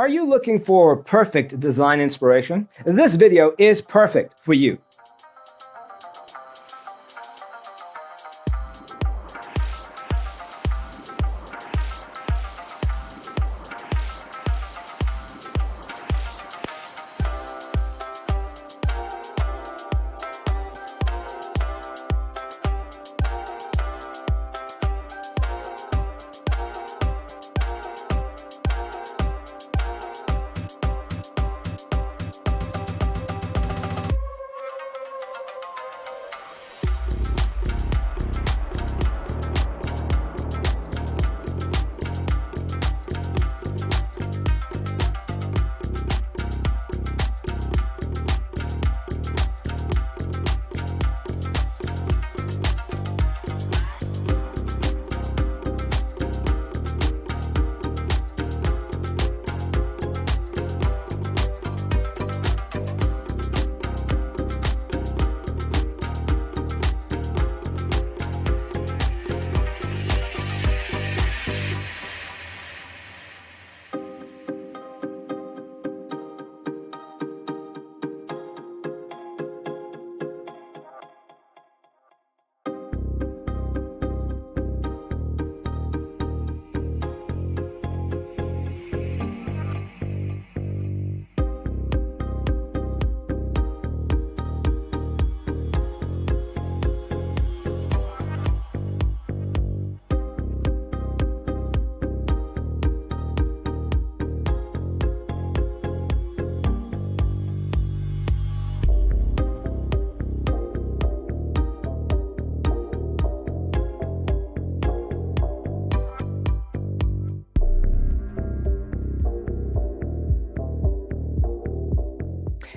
Are you looking for perfect design inspiration? This video is perfect for you.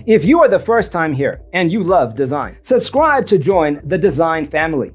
If you are the first time here and you love design, subscribe to join the design family.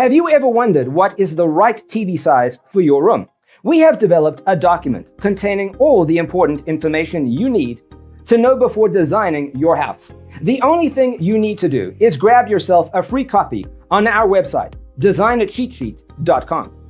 Have you ever wondered what is the right TV size for your room? We have developed a document containing all the important information you need to know before designing your house. The only thing you need to do is grab yourself a free copy on our website, designacheatsheet.com.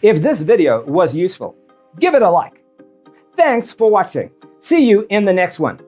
If this video was useful, give it a like. Thanks for watching. See you in the next one.